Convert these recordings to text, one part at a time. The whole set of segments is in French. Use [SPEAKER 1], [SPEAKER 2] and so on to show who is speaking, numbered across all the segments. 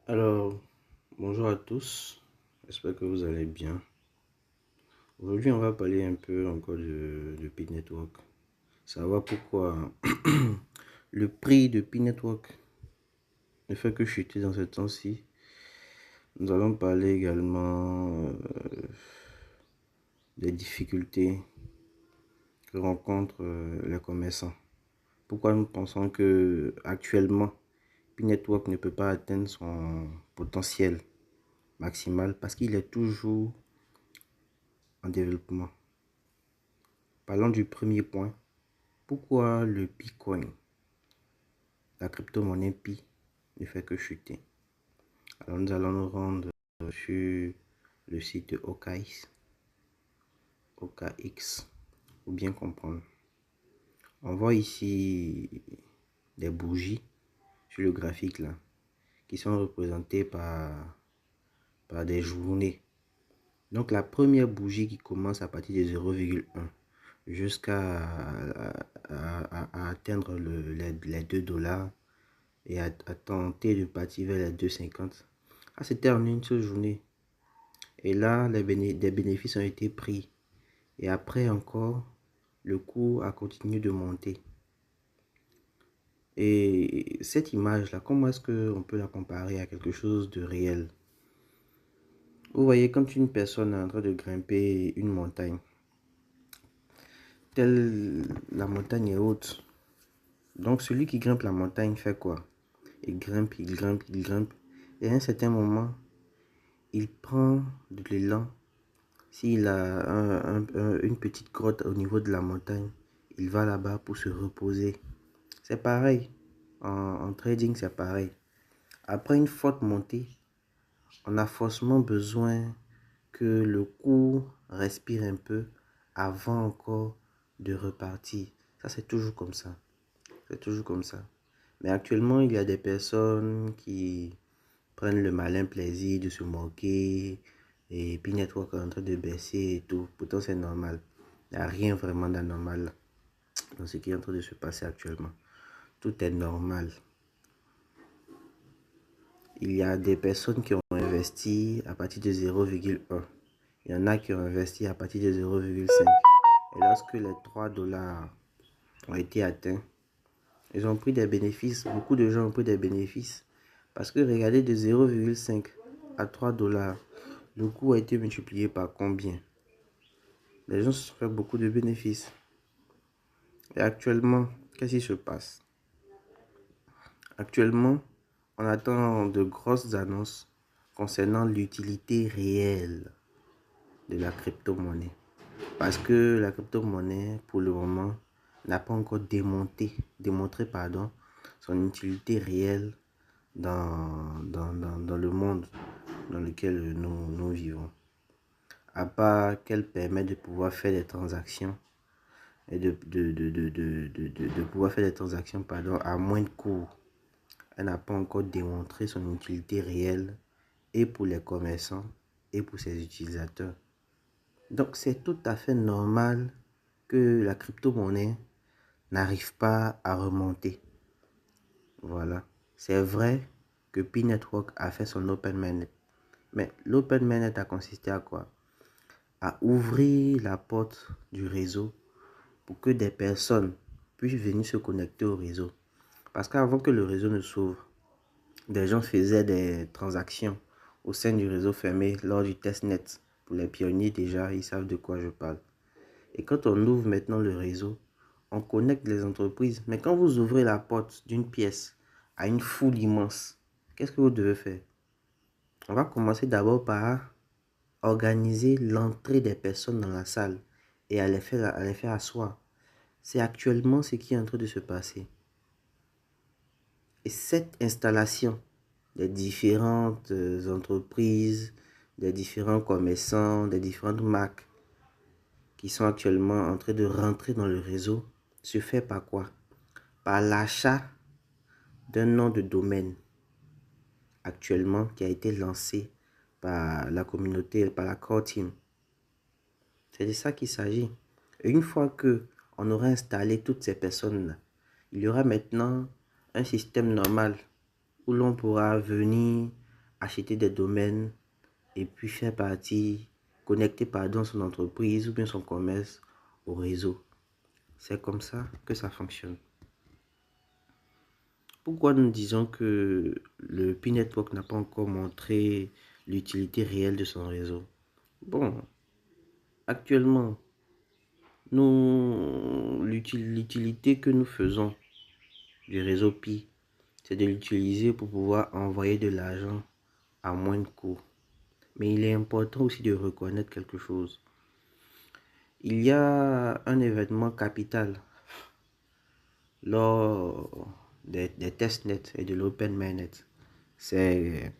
[SPEAKER 1] Alors, bonjour à tous, j'espère que vous allez bien. Aujourd'hui, on va parler un peu encore de P-Network. Savoir pourquoi le prix de P-Network ne fait que chuter dans ce temps-ci. Nous allons parler également des difficultés que rencontrent les commerçants. Pourquoi nous pensons que actuellement P-Network ne peut pas atteindre son potentiel maximal parce qu'il est toujours en développement. Parlons du premier point. Pourquoi le Bitcoin, la crypto-monnaie Pi, ne fait que chuter? Alors nous allons nous rendre sur le site OKX, OKX, pour bien comprendre. On voit ici des bougies sur le graphique là, qui sont représentées par des journées. Donc la première bougie qui commence à partir de 0,1 jusqu'à atteindre les 2 dollars et à tenter de partir vers les 2,50. Ah, c'était en une seule journée. Et là, des bénéfices ont été pris. Et après encore, le cours a continué de monter. Et cette image-là, comment est-ce qu'on peut la comparer à quelque chose de réel? Vous voyez, quand une personne est en train de grimper une montagne, telle la montagne est haute. Donc celui qui grimpe la montagne fait quoi? Il grimpe, il grimpe, il grimpe. Et à un certain moment, il prend de l'élan. S'il a une petite grotte au niveau de la montagne, il va là-bas pour se reposer. C'est pareil. En trading, c'est pareil. Après une forte montée, on a forcément besoin que le cours respire un peu avant encore de repartir. Ça, c'est toujours comme ça. C'est toujours comme ça. Mais actuellement, il y a des personnes qui prennent le malin plaisir de se moquer et puis Network est en train de baisser et tout. Pourtant, c'est normal. Il n'y a rien vraiment d'anormal dans ce qui est en train de se passer actuellement. Tout est normal. Il y a des personnes qui ont investi à partir de 0,1. Il y en a qui ont investi à partir de 0,5. Et lorsque les 3 dollars ont été atteints, ils ont pris des bénéfices. Beaucoup de gens ont pris des bénéfices. Parce que regardez, de 0,5 à 3 dollars, le coût a été multiplié par combien? Les gens se sont fait beaucoup de bénéfices. Et actuellement, qu'est-ce qui se passe? Actuellement, on attend de grosses annonces concernant l'utilité réelle de la crypto-monnaie. Parce que la crypto-monnaie, pour le moment, n'a pas encore démontré son utilité réelle dans le monde dans lequel nous vivons. À part qu'elle permet de pouvoir faire des transactions et de pouvoir faire des transactions à moins de coûts. Elle n'a pas encore démontré son utilité réelle et pour les commerçants et pour ses utilisateurs. Donc c'est tout à fait normal que la crypto-monnaie n'arrive pas à remonter. Voilà. C'est vrai que P-Network a fait son Open Mainnet. Mais l'Open Mainnet a consisté à quoi? À ouvrir la porte du réseau pour que des personnes puissent venir se connecter au réseau. Parce qu'avant que le réseau ne s'ouvre, des gens faisaient des transactions au sein du réseau fermé lors du testnet. Pour les pionniers déjà, ils savent de quoi je parle. Et quand on ouvre maintenant le réseau, on connecte les entreprises. Mais quand vous ouvrez la porte d'une pièce à une foule immense, qu'est-ce que vous devez faire? On va commencer d'abord par organiser l'entrée des personnes dans la salle et à les faire asseoir. C'est actuellement ce qui est en train de se passer. Et cette installation des différentes entreprises, des différents commerçants, des différentes marques qui sont actuellement en train de rentrer dans le réseau se fait par quoi? Par l'achat d'un nom de domaine actuellement qui a été lancé par la communauté, par la core team. C'est de ça qu'il s'agit. Et une fois que on aura installé toutes ces personnes-là, il y aura maintenant un système normal où l'on pourra venir acheter des domaines et puis faire partie, connecter son entreprise ou bien son commerce au réseau. C'est comme ça que ça fonctionne. Pourquoi nous disons que le P-Network n'a pas encore montré l'utilité réelle de son réseau? Bon, actuellement, l'utilité que nous faisons du réseau Pi, c'est de l'utiliser pour pouvoir envoyer de l'argent à moins de coûts. Mais il est important aussi de reconnaître quelque chose. Il y a un événement capital lors des testnets et de l'Open Mainnet. C'est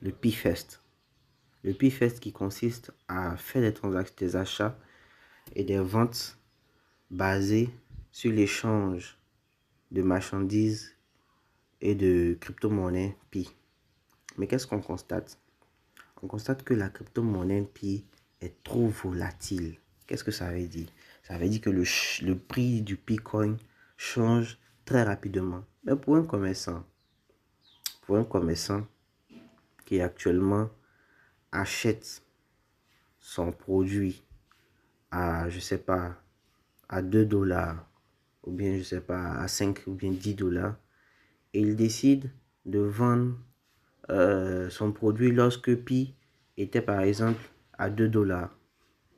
[SPEAKER 1] le Pi-Fest. Le Pi-Fest qui consiste à faire des transactions, des achats et des ventes basées sur l'échange de marchandises et de crypto-monnaies Pi. Mais qu'est-ce qu'on constate? On constate que la crypto-monnaie Pi est trop volatile. Qu'est-ce que ça veut dire? Ça veut dire que le prix du Bitcoin change très rapidement. Mais pour un commerçant qui actuellement achète son produit à, je sais pas, à 2 dollars, ou bien, je sais pas, à 5 ou bien 10 dollars, et il décide de vendre son produit lorsque Pi était par exemple à 2 dollars.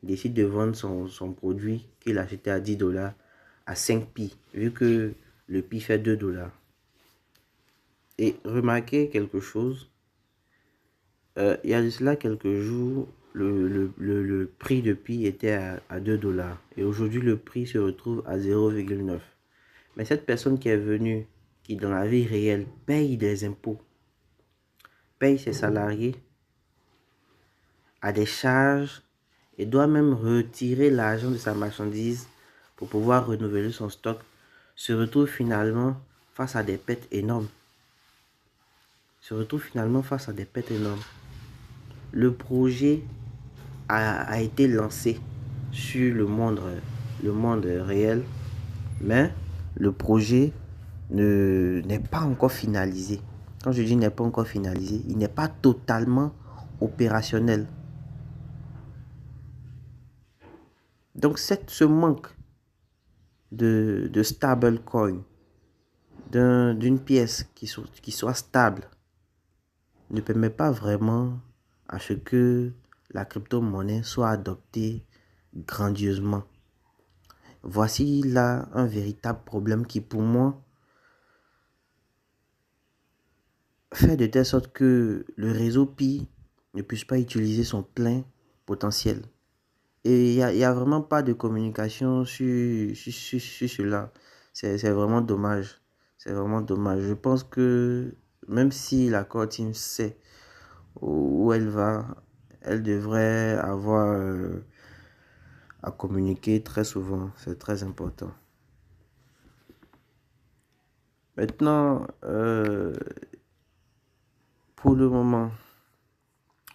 [SPEAKER 1] Il décide de vendre son produit qu'il achetait à 10 dollars à 5 Pi, vu que le Pi fait 2 dollars. Et remarquez quelque chose, il y a de cela quelques jours, le prix de Pi était à 2 dollars. Et aujourd'hui, le prix se retrouve à 0,9. Mais cette personne qui est venue, qui dans la vie réelle paye des impôts, paye ses salariés, a des charges et doit même retirer l'argent de sa marchandise pour pouvoir renouveler son stock, se retrouve finalement face à des pertes énormes. Le projet a été lancé sur le monde réel, mais le projet n'est pas encore finalisé. Quand je dis n'est pas encore finalisé, il n'est pas totalement opérationnel. Donc ce manque de stablecoin, d'une pièce qui soit stable, ne permet pas vraiment à ce que la crypto-monnaie soit adoptée grandiosement. Voici là un véritable problème qui, pour moi, fait de telle sorte que le réseau Pi ne puisse pas utiliser son plein potentiel. Et il n'y a vraiment pas de communication sur cela. C'est vraiment dommage. C'est vraiment dommage. Je pense que même si la core team sait où elle va, elle devrait avoir à communiquer très souvent. C'est très important. Maintenant, pour le moment,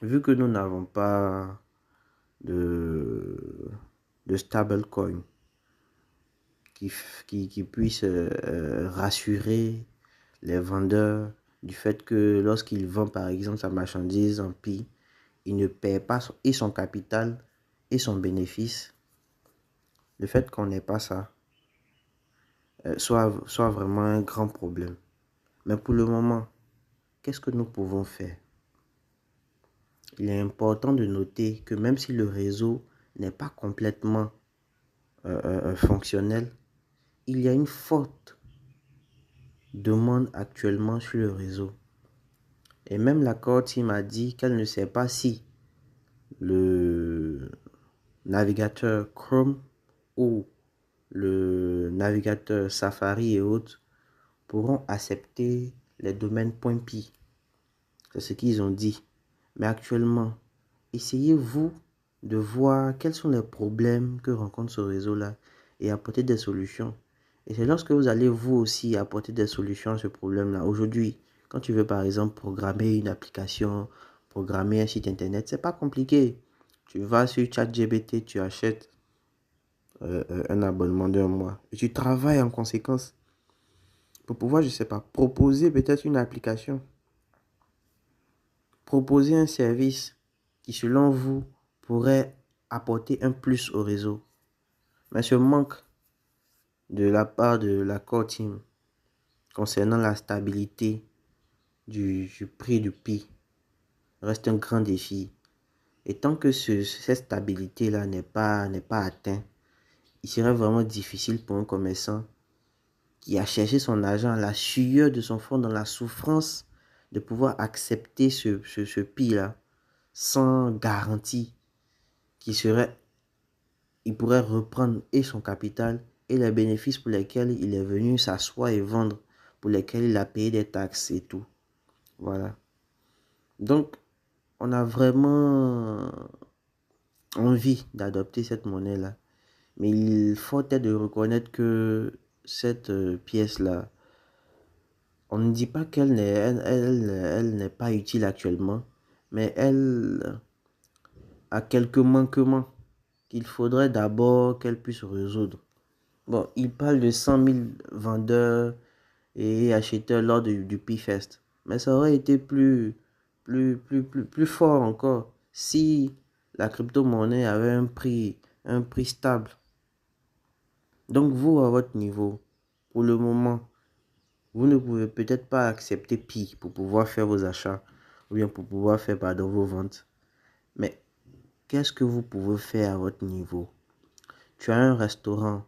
[SPEAKER 1] vu que nous n'avons pas de stablecoin qui puisse rassurer les vendeurs du fait que lorsqu'il vend par exemple sa marchandise en Pi, il ne paie pas et son capital et son bénéfice. Le fait qu'on n'ait pas ça soit vraiment un grand problème. Mais pour le moment, qu'est-ce que nous pouvons faire? Il est important de noter que même si le réseau n'est pas complètement fonctionnel, il y a une forte demande actuellement sur le réseau. Et même la core team a dit qu'elle ne sait pas si le navigateur Chrome ou le navigateur Safari et autres pourront accepter les domaines .pi. C'est ce qu'ils ont dit. Mais actuellement, essayez-vous de voir quels sont les problèmes que rencontre ce réseau-là et apporter des solutions. Et c'est lorsque vous allez vous aussi apporter des solutions à ce problème-là. Aujourd'hui, quand tu veux par exemple programmer une application, programmer un site internet, c'est pas compliqué. Tu vas sur ChatGPT, tu achètes un abonnement d'1 mois et tu travailles en conséquence pour pouvoir, je sais pas, proposer peut-être une application. Proposez un service qui, selon vous, pourrait apporter un plus au réseau. Mais ce manque de la part de la core team concernant la stabilité du prix du Pi reste un grand défi. Et tant que cette stabilité-là n'est pas atteinte, il serait vraiment difficile pour un commerçant qui a cherché son argent à la sueur de son front, dans la souffrance, de pouvoir accepter ce Pi-là sans garantie il pourrait reprendre et son capital et les bénéfices pour lesquels il est venu s'asseoir et vendre, pour lesquels il a payé des taxes et tout. Voilà. Donc, on a vraiment envie d'adopter cette monnaie-là. Mais il faut peut-être de reconnaître que cette pièce-là, on ne dit pas elle n'est pas utile actuellement, mais elle a quelques manquements qu'il faudrait d'abord qu'elle puisse résoudre. Bon, il parle de 100 000 vendeurs et acheteurs lors du Pi-Fest. Mais ça aurait été plus fort encore si la crypto-monnaie avait un prix stable. Donc vous, à votre niveau, pour le moment, vous ne pouvez peut-être pas accepter Pi pour pouvoir faire vos achats ou bien pour pouvoir faire vos ventes. Mais qu'est-ce que vous pouvez faire à votre niveau? Tu as un restaurant.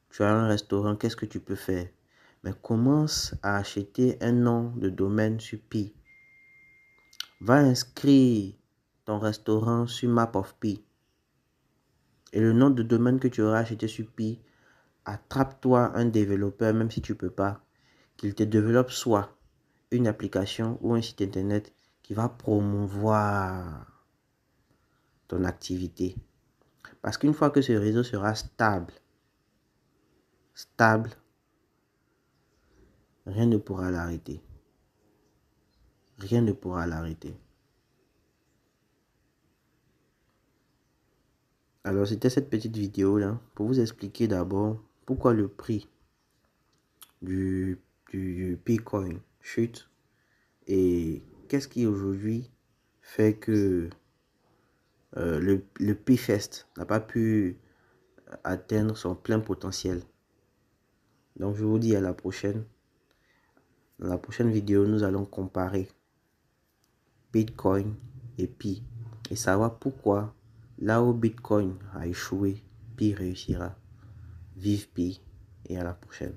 [SPEAKER 1] Qu'est-ce que tu peux faire? Mais commence à acheter un nom de domaine sur Pi. Va inscrire ton restaurant sur Map of Pi. Et le nom de domaine que tu auras acheté sur Pi, attrape-toi un développeur, même si tu ne peux pas, qu'il te développe soit une application ou un site internet qui va promouvoir ton activité. Parce qu'une fois que ce réseau sera stable, rien ne pourra l'arrêter. Rien ne pourra l'arrêter. Alors, c'était cette petite vidéo là pour vous expliquer d'abord pourquoi le prix du Bitcoin chute et qu'est-ce qui aujourd'hui fait que le P-Fest n'a pas pu atteindre son plein potentiel. Donc, je vous dis à la prochaine. Dans la prochaine vidéo, nous allons comparer Bitcoin et Pi et savoir pourquoi là où Bitcoin a échoué, Pi réussira. Vive Pi et à la prochaine.